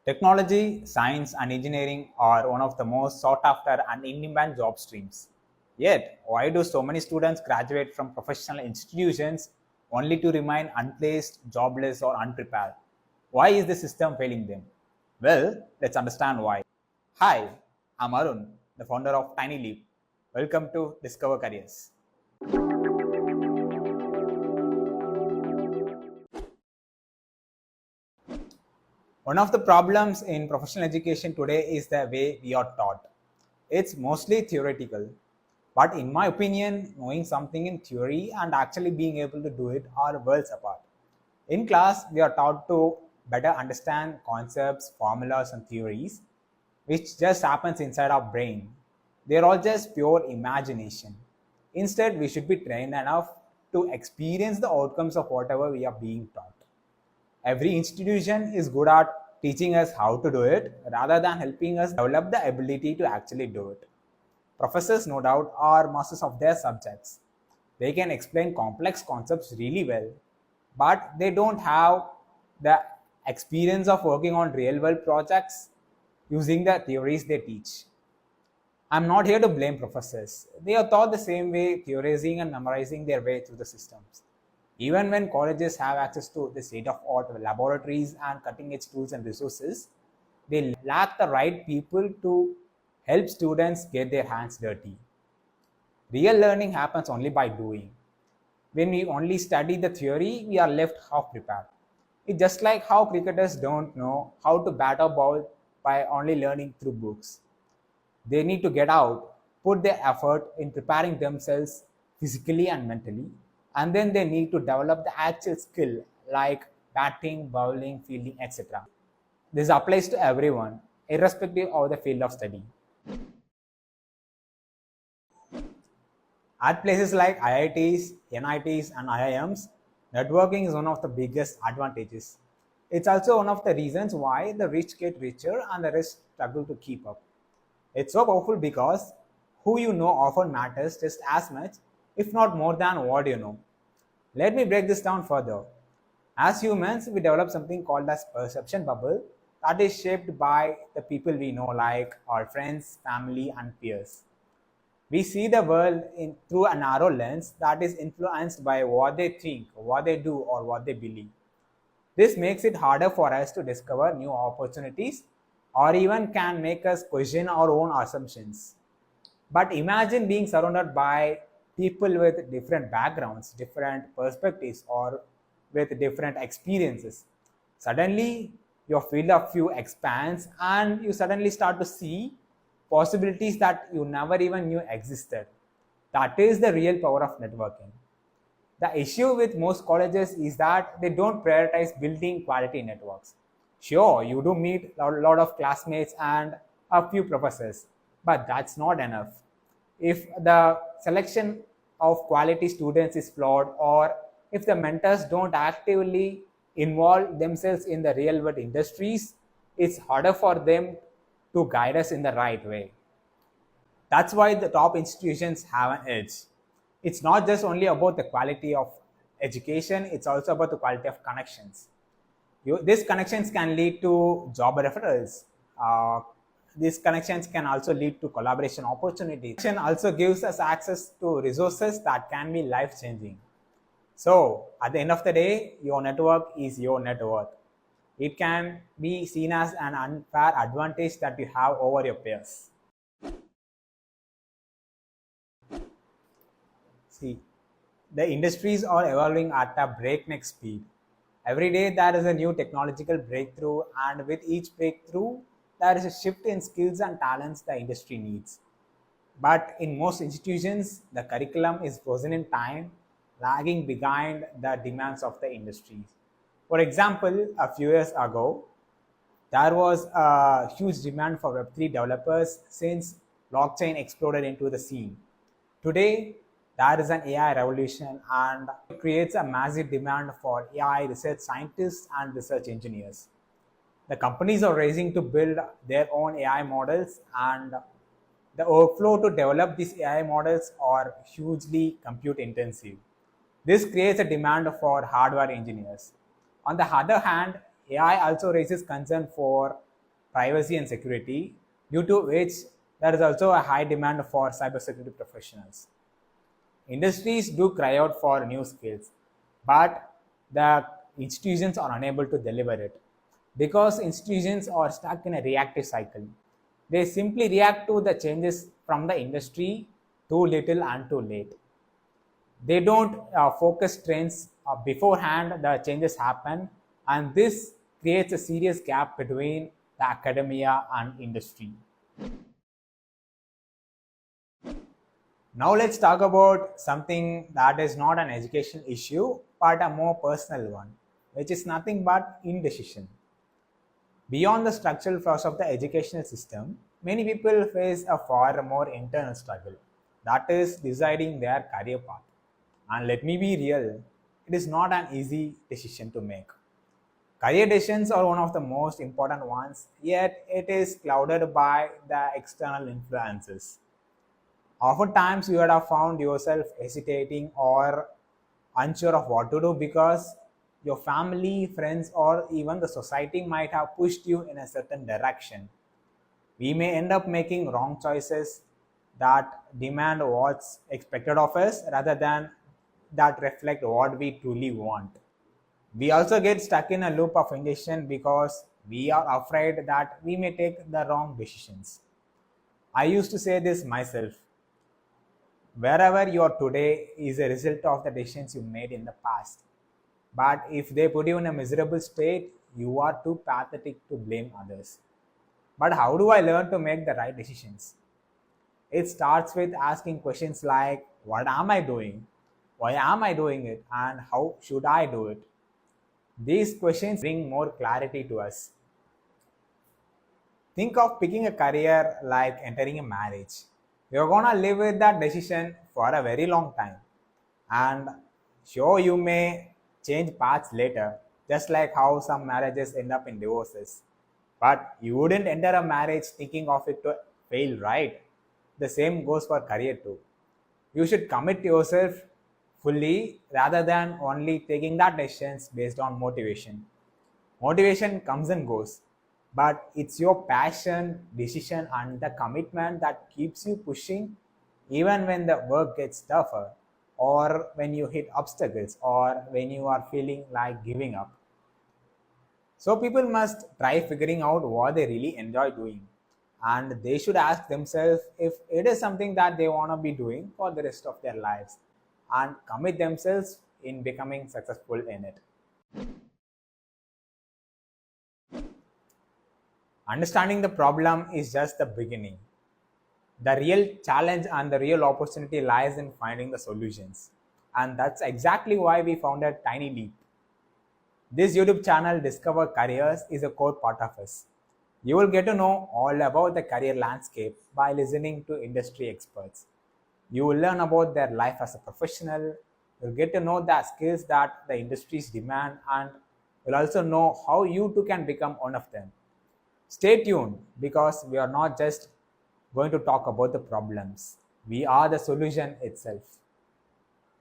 Technology, science, and engineering are one of the most sought after and in demand job streams. Yet, why do so many students graduate from professional institutions only to remain unplaced, jobless, or unprepared? Why is the system failing them? Well, let's understand why. Hi, I'm Arun, the founder of Tiny Leap. Welcome to Discover Careers. One of the problems in professional education today is the way we are taught. It's mostly theoretical. But in my opinion, knowing something in theory and actually being able to do it are worlds apart. In class, we are taught to better understand concepts, formulas, and theories, which just happens inside our brain. They're all just pure imagination. Instead, we should be trained enough to experience the outcomes of whatever we are being taught. Every institution is good at teaching us how to do it rather than helping us develop the ability to actually do it. Professors, no doubt, are masters of their subjects. They can explain complex concepts really well, but they don't have the experience of working on real world projects using the theories they teach. I'm not here to blame professors. They are taught the same way, theorizing and memorizing their way through the systems. Even when colleges have access to the state of art laboratories and cutting edge tools and resources, they lack the right people to help students get their hands dirty. Real learning happens only by doing. When we only study the theory, we are left half prepared. It's just like how cricketers don't know how to bat a ball by only learning through books. They need to get out, put their effort in preparing themselves physically and mentally, and then they need to develop the actual skill like batting, bowling, fielding, etc. This applies to everyone, irrespective of the field of study. At places like IITs, NITs, and IIMs, networking is one of the biggest advantages. It's also one of the reasons why the rich get richer and the rest struggle to keep up. It's so powerful because who you know often matters just as much, if not more than what you know. Let me break this down further. As humans, we develop something called as perception bubble that is shaped by the people we know like our friends, family, and peers. We see the world through a narrow lens that is influenced by what they think, what they do, or what they believe. This makes it harder for us to discover new opportunities or even can make us question our own assumptions. But imagine being surrounded by people with different backgrounds, different perspectives, or with different experiences. Suddenly, your field of view expands and you suddenly start to see possibilities that you never even knew existed. That is the real power of networking. The issue with most colleges is that they don't prioritize building quality networks. Sure, you do meet a lot of classmates and a few professors, but that's not enough. If the selection of quality students is flawed, or if the mentors don't actively involve themselves in the real world industries, it's harder for them to guide us in the right way. That's why the top institutions have an edge. It's not just only about the quality of education, it's also about the quality of connections. These connections can lead to job referrals. These connections can also lead to collaboration opportunities. Connection also gives us access to resources that can be life changing. So, at the end of the day, your network is your net worth. It can be seen as an unfair advantage that you have over your peers. See, the industries are evolving at a breakneck speed. Every day there is a new technological breakthrough, and with each breakthrough, there is a shift in skills and talents the industry needs. But in most institutions, the curriculum is frozen in time, lagging behind the demands of the industries. For example, a few years ago, there was a huge demand for Web3 developers since blockchain exploded into the scene. Today, there is an AI revolution and it creates a massive demand for AI research scientists and research engineers. The companies are racing to build their own AI models, and the workflow to develop these AI models are hugely compute intensive. This creates a demand for hardware engineers. On the other hand, AI also raises concern for privacy and security, due to which there is also a high demand for cybersecurity professionals. Industries do cry out for new skills, but the institutions are unable to deliver it because institutions are stuck in a reactive cycle. They simply react to the changes from the industry too little and too late. They don't focus trends beforehand, the changes happen, and this creates a serious gap between the academia and industry. Now let's talk about something that is not an educational issue but a more personal one, which is nothing but indecision. Beyond the structural flaws of the educational system, many people face a far more internal struggle, that is deciding their career path. And let me be real, it is not an easy decision to make. Career decisions are one of the most important ones, yet it is clouded by the external influences. Oftentimes, you would have found yourself hesitating or unsure of what to do because your family, friends, or even the society might have pushed you in a certain direction. We may end up making wrong choices that demand what's expected of us rather than that reflect what we truly want. We also get stuck in a loop of indecision because we are afraid that we may take the wrong decisions. I used to say this myself: wherever you are today is a result of the decisions you made in the past. But if they put you in a miserable state, you are too pathetic to blame others. But how do I learn to make the right decisions? It starts with asking questions like, what am I doing? Why am I doing it? And how should I do it? These questions bring more clarity to us. Think of picking a career like entering a marriage. You're gonna live with that decision for a very long time. And sure, you may change paths later, just like how some marriages end up in divorces. But you wouldn't enter a marriage thinking of it to fail, right? The same goes for career too. You should commit yourself fully rather than only taking that decisions based on motivation. Motivation comes and goes, but it's your passion, decision, and the commitment that keeps you pushing even when the work gets tougher, or when you hit obstacles, or when you are feeling like giving up. So, people must try figuring out what they really enjoy doing, and they should ask themselves if it is something that they want to be doing for the rest of their lives and commit themselves in becoming successful in it. Understanding the problem is just the beginning. The real challenge and the real opportunity lies in finding the solutions. And that's exactly why we founded Tiny Leap. This YouTube channel, Discover Careers, is a core part of us. You will get to know all about the career landscape by listening to industry experts. You will learn about their life as a professional. You'll get to know the skills that the industries demand, and you'll also know how you too can become one of them. Stay tuned because we are not just going to talk about the problems, we are the solution itself.